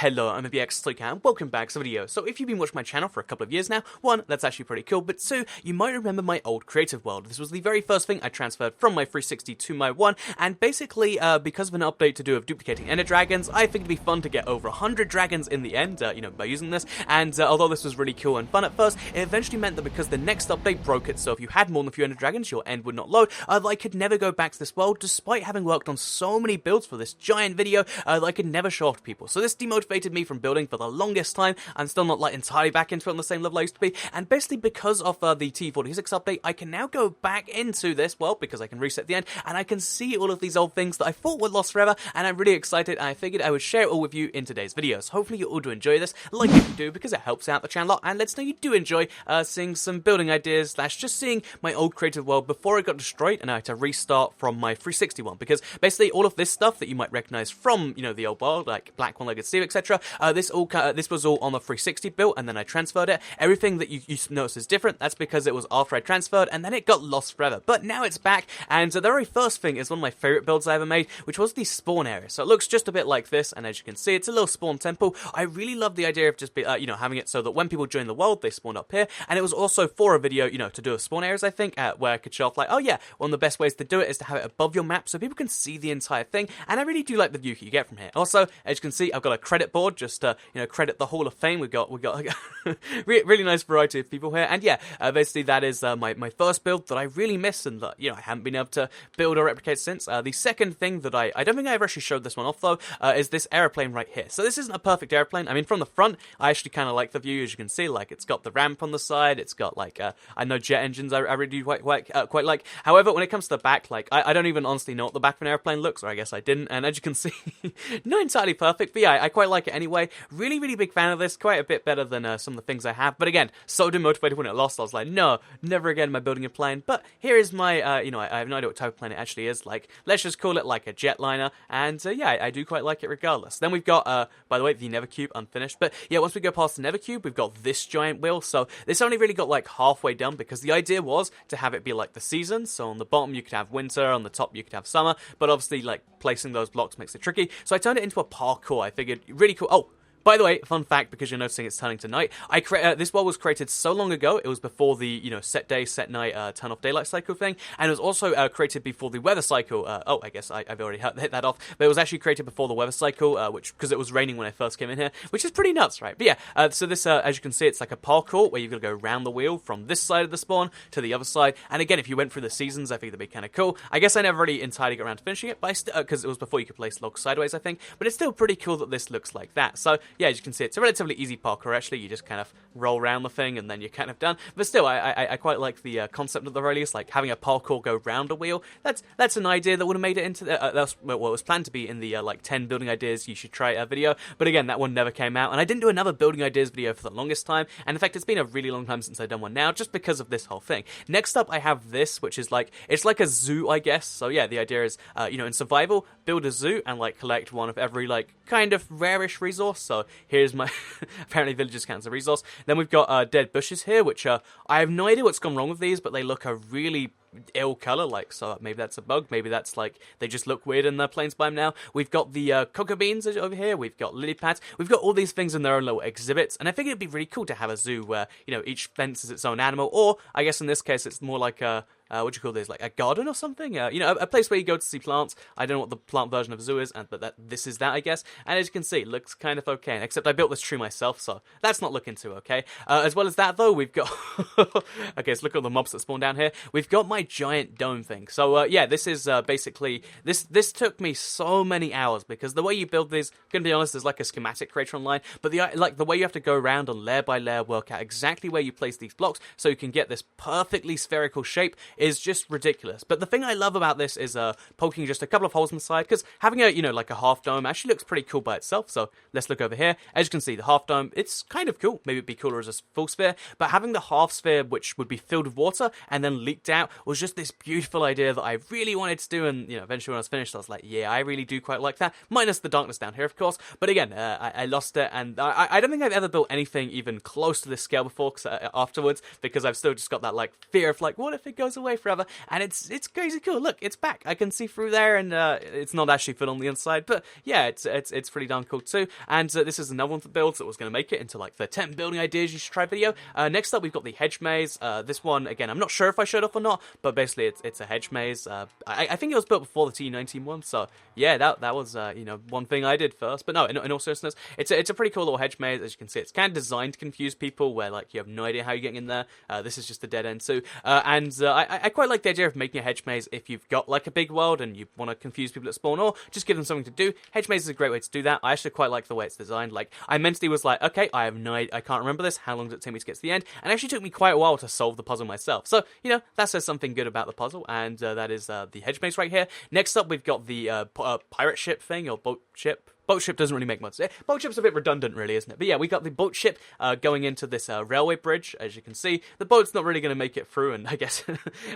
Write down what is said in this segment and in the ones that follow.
Hello, I'm VX and welcome back to the video. So if you've been watching my channel for a couple of years now, one, that's actually pretty cool, but two, you might remember my old creative world. This was the very first thing I transferred from my 360 to my one, and basically, because of an update to do with duplicating ender dragons, I think it'd be fun to get over 100 dragons in the end, by using this, and although this was really cool and fun at first, it eventually meant that because the next update broke it, so if you had more than a few ender dragons, your end would not load, that I could never go back to this world, despite having worked on so many builds for this giant video, that I could never show off to people. So this demotivated me from building for the longest time. I'm still not entirely back into it on the same level I used to be, and basically because of the T46 update, I can now go back into this world because I can reset the end, and I can see all of these old things that I thought were lost forever, and I'm really excited, and I figured I would share it all with you in today's videos. Hopefully you all do enjoy this, like if you do, because it helps out the channel a lot, and lets know you do enjoy seeing some building ideas, slash just seeing my old creative world before it got destroyed, and I had to restart from my 360 one, because basically all of this stuff that you might recognize from, the old world, like Black One-Legged Steve, etc., this was all on the 360 build, and then I transferred it. Everything that you notice is different. That's because it was after I transferred, and then it got lost forever. But now it's back, and the very first thing is one of my favorite builds I ever made, which was the spawn area. So it looks just a bit like this, and as you can see, it's a little spawn temple. I really love the idea of just having it so that when people join the world, they spawn up here. And it was also for a video, to do with spawn areas, I think, where I could show off one of the best ways to do it is to have it above your map so people can see the entire thing. And I really do like the view you get from here. Also, as you can see, I've got a credit board, just to, credit the Hall of Fame. We got really nice variety of people here, and basically that is my first build that I really missed, and that I haven't been able to build or replicate since. The second thing that I don't think I ever actually showed this one off though, is this airplane right here. So this isn't a perfect airplane. I mean, from the front, I actually kind of like the view. As you can see, it's got the ramp on the side. It's got I know jet engines. I really do quite like. However, when it comes to the back, I don't even honestly know what the back of an airplane looks, or I guess I didn't. And as you can see, not entirely perfect, but yeah, I quite like it anyway. Really big fan of this. Quite a bit better than some of the things I have. But again, so demotivated when it lost. I was like, no, never again am I building a plane. But here is my, I have no idea what type of plane it actually is. Let's just call it a jetliner. And I do quite like it regardless. Then we've got, by the way, the Never Cube unfinished. But yeah, once we go past the Never Cube, we've got this giant wheel. So this only really got halfway done because the idea was to have it be the seasons. So on the bottom you could have winter, on the top you could have summer. But obviously placing those blocks makes it tricky. So I turned it into a parkour. I figured really cool. Oh, by the way, fun fact, because you're noticing it's turning to night, this world was created so long ago, it was before the, set day, set night, turn off daylight cycle thing, and it was also created before the weather cycle. I guess I've already hit that off, but it was actually created before the weather cycle, because it was raining when I first came in here, which is pretty nuts, right? But yeah, so this, as you can see, it's like a parkour, where you're going to go around the wheel from this side of the spawn to the other side, and again, if you went through the seasons, I think that'd be kind of cool. I guess I never really entirely got around to finishing it, but because it was before you could place logs sideways, I think, but it's still pretty cool that this looks like that. So yeah, as you can see, it's a relatively easy parkour, actually. You just kind of roll around the thing and then you're kind of done. But still, I quite like the concept of the release, having a parkour go round a wheel. That's an idea that would have made it into that's what was planned to be in the 10 building ideas you should try video. But again, that one never came out, and I didn't do another building ideas video for the longest time. And in fact, it's been a really long time since I've done one now, just because of this whole thing. Next up, I have this, which is it's like a zoo, I guess. So yeah, the idea is, in survival, build a zoo and collect one of every kind of rarish resource. So here's my apparently villagers count as a resource. Then we've got dead bushes here, which I have no idea what's gone wrong with these, but they look a really ill color, so maybe that's a bug, maybe that's they just look weird in the plains biome now. We've got the cocoa beans over here, we've got lily pads, we've got all these things in their own little exhibits, and I figured it'd be really cool to have a zoo where, each fence is its own animal, or I guess in this case it's more like a what do you call this, a garden or something? A place where you go to see plants. I don't know what the plant version of a zoo is, but this is that, I guess. And as you can see, it looks kind of okay. Except I built this tree myself, so that's not looking too okay. As well as that, though, we've got... okay, so look at all the mobs that spawn down here. We've got my giant dome thing. So, yeah, this is basically... This took me so many hours, because the way you build these, gonna be honest, there's a schematic creator online, but the way you have to go around and layer by layer work out exactly where you place these blocks so you can get this perfectly spherical shape is just ridiculous. But the thing I love about this is poking just a couple of holes in the side, because having a, a half dome actually looks pretty cool by itself. So let's look over here. As you can see, the half dome, it's kind of cool. Maybe it'd be cooler as a full sphere, but having the half sphere, which would be filled with water and then leaked out, was just this beautiful idea that I really wanted to do. And, eventually when I was finished, I was like, yeah, I really do quite like that. Minus the darkness down here, of course. But again, I lost it, and I don't think I've ever built anything even close to this scale before, afterwards, because I've still just got that, fear of, what if it goes away? away forever, and it's crazy cool. Look, it's back. I can see through there, and it's not actually fit on the inside, but yeah, it's pretty darn cool too. And this is another one of the builds that was going to make it into like the 10 building ideas you should try video. Next up, we've got the Hedge Maze. This one, again, I'm not sure if I showed off or not, but basically it's a hedge maze. I think it was built before the T19 one, so yeah, that was one thing I did first. But no, in all seriousness, it's a pretty cool little hedge maze. As you can see, it's kind of designed to confuse people, where like you have no idea how you're getting in there. This is just a dead end too, and I quite like the idea of making a hedge maze if you've got like a big world and you want to confuse people at spawn, or just give them something to do. Hedge maze is a great way to do that. I actually quite like the way it's designed. Like, I mentally was like, okay, I can't remember this. How long does it take me to get to the end? And it actually took me quite a while to solve the puzzle myself. So, that says something good about the puzzle, and that is the hedge maze right here. Next up, we've got the pirate ship thing, or boat ship. Boat ship doesn't really make much sense. Boat ship's a bit redundant, really, isn't it? But yeah, we got the boat ship going into this railway bridge. As you can see, the boat's not really going to make it through, and I guess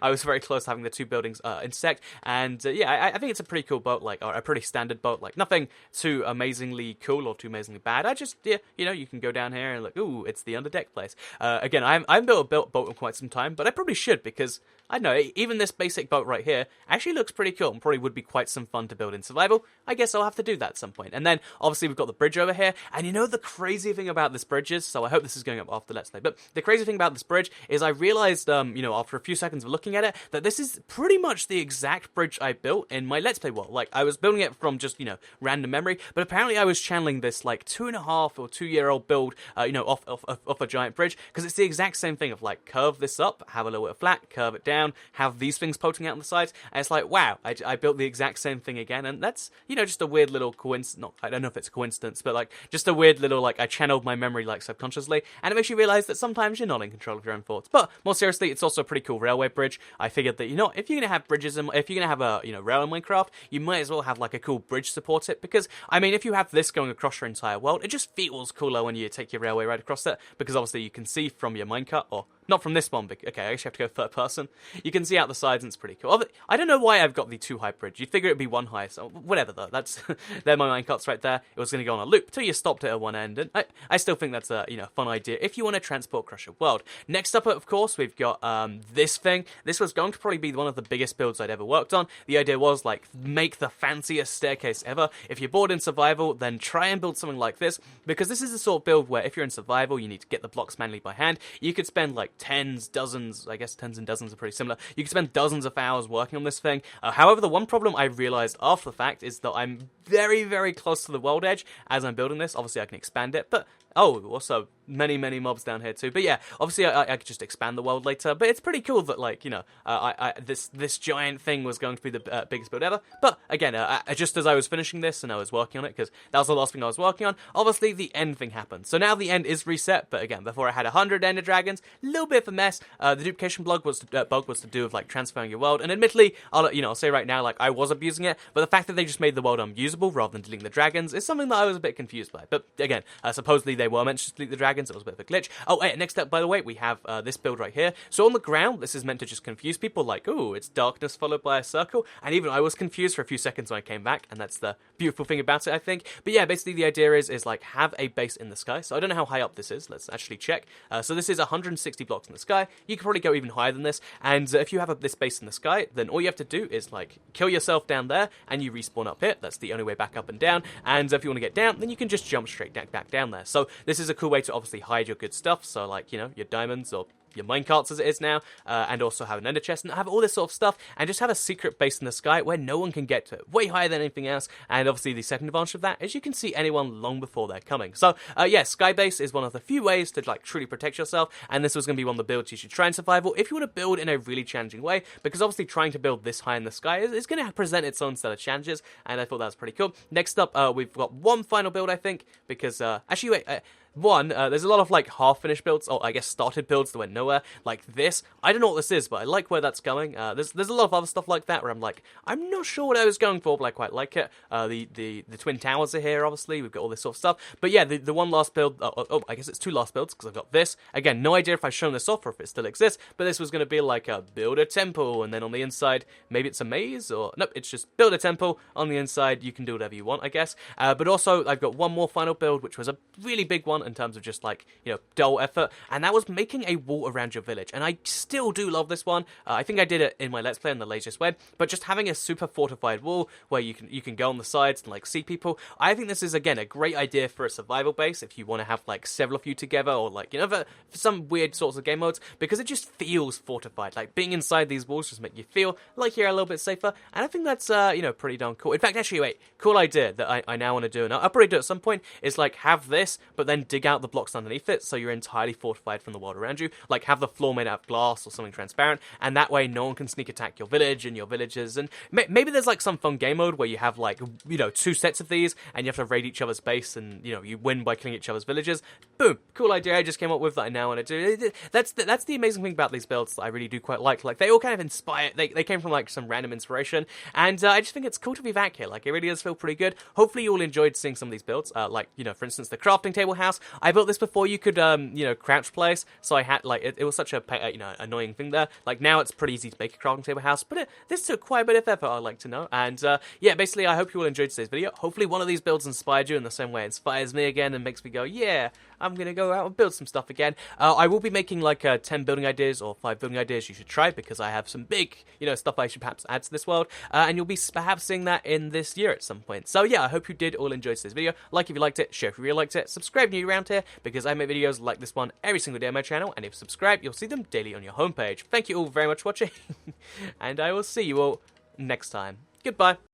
I was very close to having the two buildings intersect. And yeah, I think it's a pretty cool boat, like, or a pretty standard boat, like nothing too amazingly cool or too amazingly bad. I just, you can go down here and look, ooh, it's the underdeck place. Again, I haven't built a boat in quite some time, but I probably should, because I don't know, even this basic boat right here actually looks pretty cool and probably would be quite some fun to build in survival. I guess I'll have to do that at some point. And then, obviously, we've got the bridge over here, and the crazy thing about this bridge is, so I hope this is going up after Let's Play, but the crazy thing about this bridge is I realized, after a few seconds of looking at it, that this is pretty much the exact bridge I built in my Let's Play world. Like, I was building it from just, random memory, but apparently I was channeling this, like, 2.5 or 2-year-old build, off a giant bridge, because it's the exact same thing of, like, curve this up, have a little bit of flat, curve it down, have these things poking out on the sides, and it's like, wow, I built the exact same thing again, and that's, just a weird little coincidence. I don't know if it's a coincidence, but like just a weird little, like, I channeled my memory like subconsciously, and it makes you realize that sometimes you're not in control of your own thoughts. But more seriously, it's also a pretty cool railway bridge. I figured that if you're gonna have bridges, and if you're gonna have a rail in Minecraft, you might as well have like a cool bridge support it, because I mean, if you have this going across your entire world, it just feels cooler when you take your railway right across it, because obviously you can see from your minecart, or not from this one, but okay, I actually have to go third person. You can see out the sides, and it's pretty cool. I don't know why I've got the 2 high bridge. You'd figure it'd be 1 high, so whatever though. That's they're my minecarts right there. It was going to go on a loop till you stopped it at one end, and I still think that's a fun idea if you want to transport across your world. Next up, of course, we've got this thing. This was going to probably be one of the biggest builds I'd ever worked on. The idea was, like, make the fanciest staircase ever. If you're bored in survival, then try and build something like this, because this is the sort of build where if you're in survival, you need to get the blocks manually by hand. You could spend like dozens, I guess tens and dozens are pretty similar. You could spend dozens of hours working on this thing. However, the one problem I realized after the fact is that I'm very, very close to the world edge as I'm building this. Obviously, I can expand it, but also many mobs down here too. But yeah, obviously I could just expand the world later. But it's pretty cool that, like, this giant thing was going to be the biggest build ever. But again, just as I was finishing this and I was working on it, because that was the last thing I was working on, obviously the end thing happened. So now the end is reset. But again, before I had 100 ender dragons, a little bit of a mess. The duplication bug was to do with, like, transferring your world. And admittedly, I'll say right now, like, I was abusing it. But the fact that they just made the world unusable rather than deleting the dragons is something that I was a bit confused by. But again, supposedly they were meant to delete the dragons. It was a bit of a glitch. Oh, hey, next up, by the way, we have this build right here. So on the ground, this is meant to just confuse people, like, ooh, it's darkness followed by a circle. And even I was confused for a few seconds when I came back, and that's the beautiful thing about it, I think. But yeah, basically the idea is like, have a base in the sky. So I don't know how high up this is. Let's actually check. So this is 160 blocks in the sky. You could probably go even higher than this. And if you have this base in the sky, then all you have to do is, like, kill yourself down there, and you respawn up here. That's the only way back up and down. And if you want to get down, then you can just jump straight back down there. So this is a cool way to obviously hide your good stuff. So, like, your diamonds or your minecarts as it is now, and also have an ender chest and have all this sort of stuff, and just have a secret base in the sky where no one can get to it, way higher than anything else. And obviously the second advantage of that is you can see anyone long before they're coming. So yeah, sky base is one of the few ways to, like, truly protect yourself, and this was going to be one of the builds you should try in survival if you want to build in a really challenging way, because obviously trying to build this high in the sky is going to present its own set of challenges, and I thought that was pretty cool. Next up, we've got one final build, I think, because actually wait, there's a lot of, like, half-finished builds, or I guess started builds that went nowhere, like this. I don't know what this is, but I like where that's going. There's a lot of other stuff like that where I'm like, I'm not sure what I was going for, but I quite like it. The Twin Towers are here, obviously. We've got all this sort of stuff. But yeah, the one last build, I guess it's 2 last builds, because I've got this. Again, no idea if I've shown this off or if it still exists, but this was going to be like a build a temple, and then on the inside, maybe it's a maze, or nope, it's just build a temple. On the inside, you can do whatever you want, I guess. But also, I've got one more final build, which was a really big one, in terms of just like, you know, dull effort, and that was making a wall around your village. And I still do love this one. I think I did it in my Let's Play on the Laziest Web, but just having a super fortified wall where you can go on the sides and like see people. I think this is, again, a great idea for a survival base if you want to have like several of you together, or like, you know, for some weird sorts of game modes, because it just feels fortified. Like being inside these walls just make you feel like you're a little bit safer, and I think that's you know, pretty darn cool. In fact, actually, wait, cool idea that I now want to do, and I'll probably do it at some point, is like have this, but then dig out the blocks underneath it so you're entirely fortified from the world around you. Like have the floor made out of glass or something transparent, and that way no one can sneak attack your village and your villagers. And maybe there's like some fun game mode where you have like, you know, 2 sets of these, and you have to raid each other's base, and you know, you win by killing each other's villagers. Boom, cool idea I just came up with that I now want to do. That's the amazing thing about these builds that I really do quite like. Like they all kind of inspire, they came from like some random inspiration, and I just think it's cool to be back here. Like it really does feel pretty good. Hopefully you all enjoyed seeing some of these builds. Like, you know, for instance, the crafting table house. I built this before you could you know, crouch place, so I had like it was such a you know, annoying thing there. Like now it's pretty easy to make a crafting table house, but this took quite a bit of effort, I'd like to know. And yeah, basically I hope you all enjoyed today's video. Hopefully one of these builds inspired you in the same way it inspires me again and makes me go, yeah, I'm gonna go out and build some stuff again. I will be making like 10 building ideas or 5 building ideas you should try, because I have some big, you know, stuff I should perhaps add to this world, and you'll be perhaps seeing that in this year at some point. So yeah, I hope you did all enjoy today's video. Like if you liked it, share if you really liked it, subscribe if you're new around here, because I make videos like this one every single day on my channel, and if you subscribe, you'll see them daily on your homepage. Thank you all very much for watching, and I will see you all next time. Goodbye.